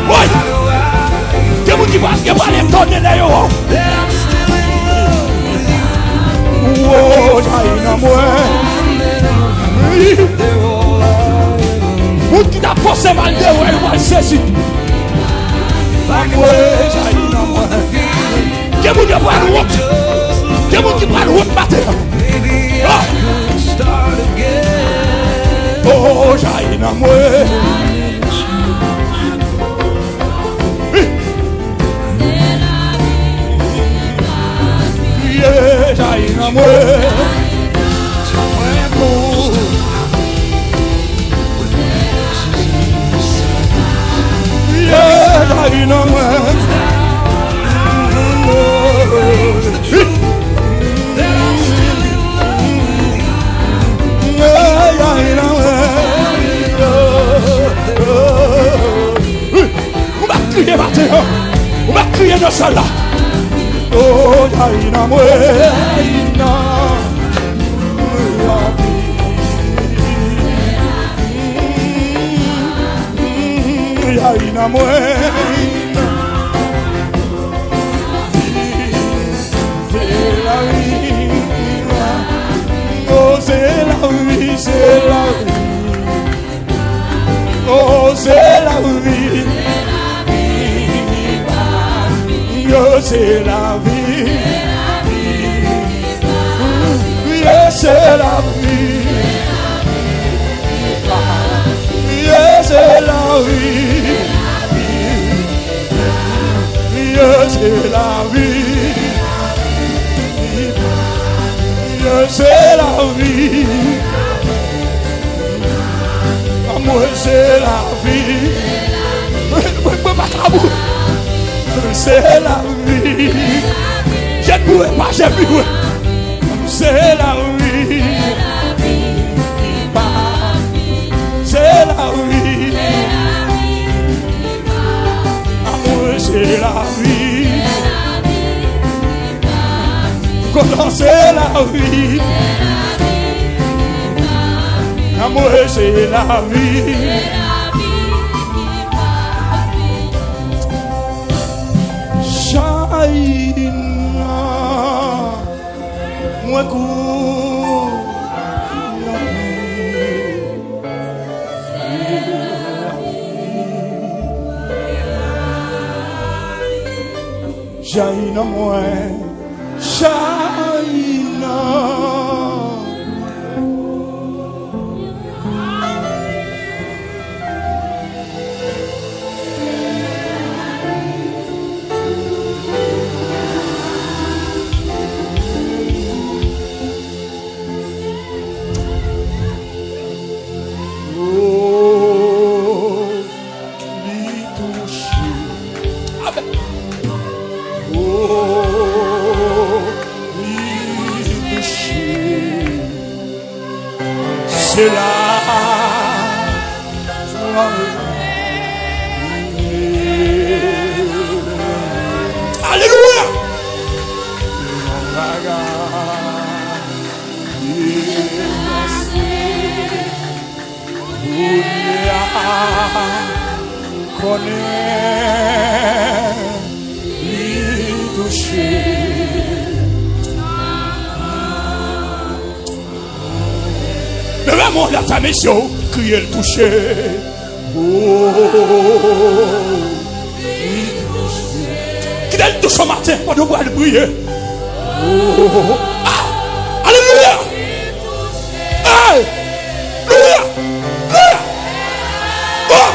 Speaker 2: Oui. Que vous qui va l'étonner d'ailleurs. Oh, j'ai un moi. Où qui t'a forcé mal de ouais, moi ceci. Quel monde qui prend la route? Quel monde qui prend la route matin? Oh, j'ai un moi. Yeah, j'ai un moi. On va crier dans ça là. Oh, Yaina moi, Yaina moi. C'est la vie. Oh, c'est la vie, c'est la vie. Oh, c'est la vie. C'est la vie. C'est la vie. C'est la vie. C'est la vie. C'est la vie. Amour, c'est la vie. C'est la vie. J'ai trouvé pas, j'ai vu. C'est la vie. C'est la vie. Amour, c'est la vie. Comment c'est la vie? Amour, c'est la vie. Moi Jaina moi Jaina c'est là. Alléluia. Vraiment la ta mission, crier le toucher. Oh, qui t'a le toucher au matin pendant qu'on va le prier. Oh, ah, alléluia. Alléluia. Alléluia. Oh.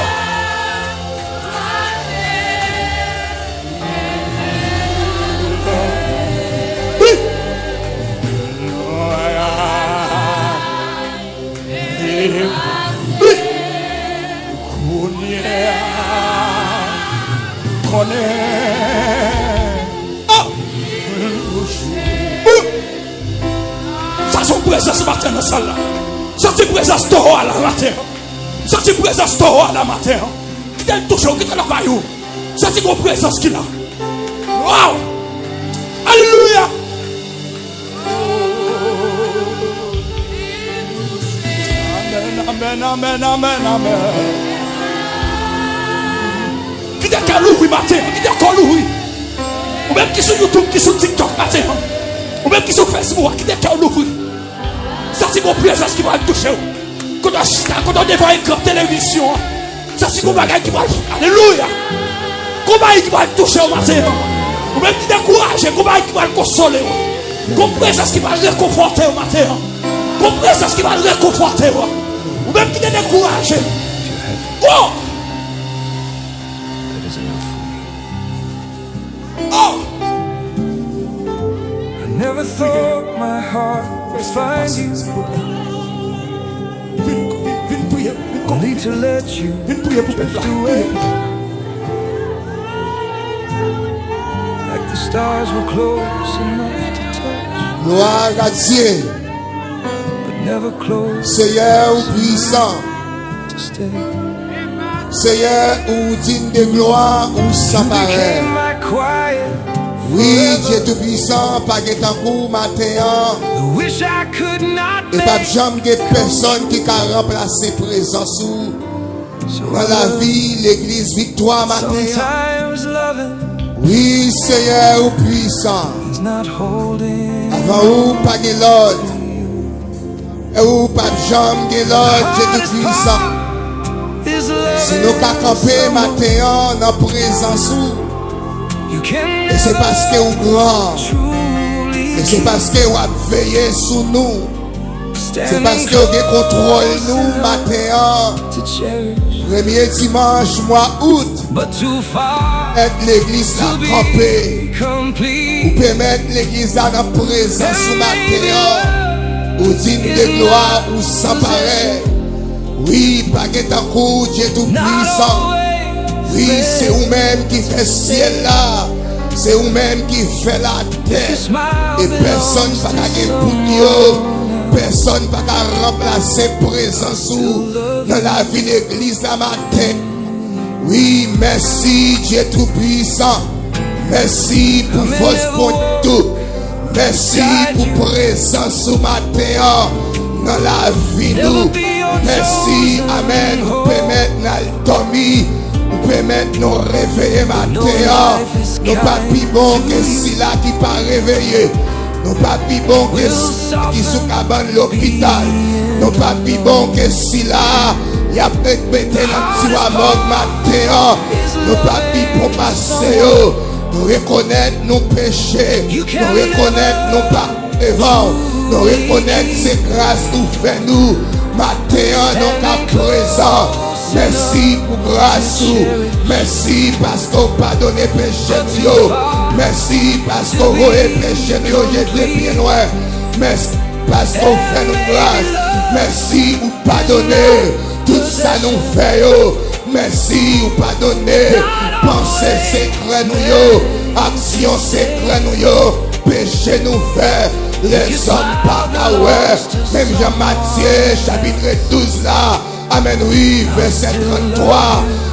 Speaker 2: Ça son présence matin dans la salle. Sorti présence Toro à la matin. Sorti présence Toro à la matin. Qui t'a touché, qui t'a la caillou. Sorti gros présence qu'il a. Wow. Alléluia. Amen, amen, amen, amen, amen. Qui t'a cœur l'ouvrir matin, qui t'a encore l'ouvrir. Ou même qui sur YouTube, qui sur TikTok matin. Ou même qui sur Facebook, qui t'a cœur l'ouvrir. Ça c'est mon présence qui va le toucher. Quand on devant une grande télévision, ça c'est mon bagage qui va le toucher. Alléluia. Comment il va le toucher au matin. Ou même qui t'encourage, comment il va le consoler. Comme présence qui va le réconforter au matin. Comme présence qui va le réconforter. Ou même qui te décourage. Oh! Oh!
Speaker 3: I never thought my heart would find you. Only to let you drift away. Like the stars were close enough to touch,
Speaker 4: Gloire à Dieu.
Speaker 3: but never close
Speaker 4: Seigneur puissant.
Speaker 3: to stay.
Speaker 4: Seigneur ou digne de gloire ou sans pareil.
Speaker 3: Became my quiet.
Speaker 4: Oui, Dieu tout puissant, pas de temps pour matin.
Speaker 3: I wish I could not
Speaker 4: Et pas
Speaker 3: make.
Speaker 4: jamais de personne qui a remplacé présence ou
Speaker 3: So
Speaker 4: dans la vie, l'église victoire matin.
Speaker 3: sometimes loving
Speaker 4: Oui, Seigneur ou puissant.
Speaker 3: is not holding.
Speaker 4: Avant ou pas de l'ordre. Et ou pas jamais de l'ordre, Dieu tout puissant.
Speaker 3: Is
Speaker 4: Si
Speaker 3: loving
Speaker 4: nous qu'à camper matin dans présence ou,
Speaker 3: you can
Speaker 4: et c'est parce que vous grand.
Speaker 3: truly
Speaker 4: Et c'est parce que vous avez veillé sur nous. C'est
Speaker 3: stand
Speaker 4: parce que vous avez contrôlé nous matin.
Speaker 3: to cherish,
Speaker 4: Premier dimanche, mois août,
Speaker 3: but too far
Speaker 4: être l'église
Speaker 3: to
Speaker 4: à
Speaker 3: be
Speaker 4: camper.
Speaker 3: complete.
Speaker 4: Vous permettre l'église à la présence sous matin. Ou digne de gloire ou sans pareil. Oui, pas que tant coup, Dieu tout
Speaker 3: Not
Speaker 4: puissant.
Speaker 3: always
Speaker 4: Oui,
Speaker 3: there.
Speaker 4: c'est vous-même qui fait ciel là. C'est vous-même qui fait la terre. Et personne ne va gagner pour Dieu. Personne ne va remplacer présence ou dans la vie de l'église la matin. Oui, merci Dieu tout puissant. Merci pour votre bonté. Merci pour présence au matin dans la vie nous. Merci, amen. Vous permettez de dormir. Vous permettez de nous réveiller matin. Nous pas plus bon que si là qui pas réveillé. Nous pas plus bon que si qui sous cabane l'hôpital. Nous pas plus bon que si là il y a peut-être pété dans le petit mort matin. Nous pas plus bon passer. Nous reconnaître nos péchés. Nous reconnaître nos pas devant. Nous reconnaître ces grâces nous fait nous. Matin, nous sommes présents. Merci pour grâce. Merci parce qu'on pardonne péché. Merci parce qu'on voit péché. J'étais bien loin. Merci parce qu'on fait nos grâces. Merci pour pardonner. Tout ça nous fait. Merci pour pardonner. Pensée secret nous. Action secret nous. Péché nous fait. Les hommes pas ouais. Même Jean-Matthieu chapitre 12 là. Amen, oui, verset 33.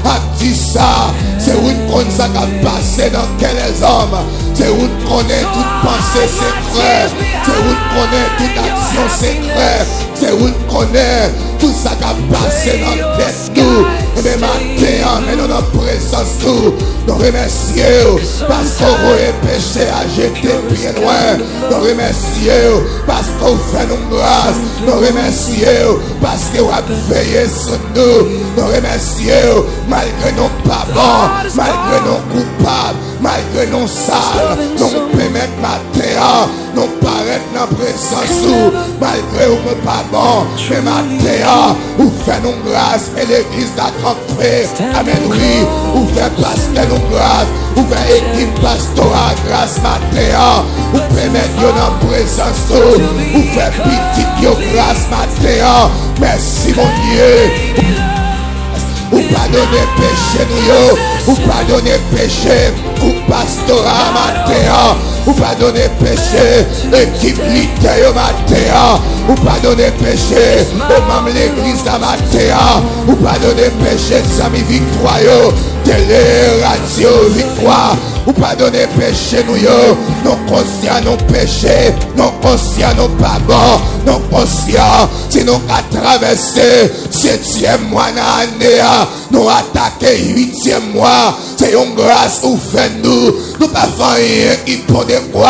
Speaker 4: A dit ça. C'est où qu'on ça qui a passé dans quels hommes. C'est où qu'on est toute pensée secrète. C'est où qu'on est toute action secrète. C'est où qu'on est tout ça qui a passé dans le tête nous. Et bien matin, mais dans notre présence nous. Nous remercions parce qu'on aurait péché à jeter bien loin. Nous remercions parce qu'on fait nos grâces. Nous remercions parce qu'on a veillé sur nous. Nous remercions malgré nos pas bons, malgré nos coupables, malgré nos sales. Nous permettons matin, nous paraître dans la présence nous. Malgré nos pas bons, mais matin, nous faisons nos grâces et l'église a campé. Amen, oui, nous faisons passer nos grâces. Vous faites équipe pastorale grâce matin. Vous permettez dans la présence. Vous faites petite grâce matin. Merci mon Dieu. Vous pardonnez péché nous. Vous pardonnez péché pour pastoral matin. ou pardonner péché, équipe littéraire au matin, ou pardonner péché, au membre l'église à matin, ou pardonner péché, amis victoire, télé, radio, victoire, ou pardonner péché, nous, non conscient, non péché, non conscient, non pas bon, non conscient, si nous avons traversé 7e mois dans l'année, nous attaquer 8e mois, c'est une grâce ou fait nous pas faire rien qui peut de quoi,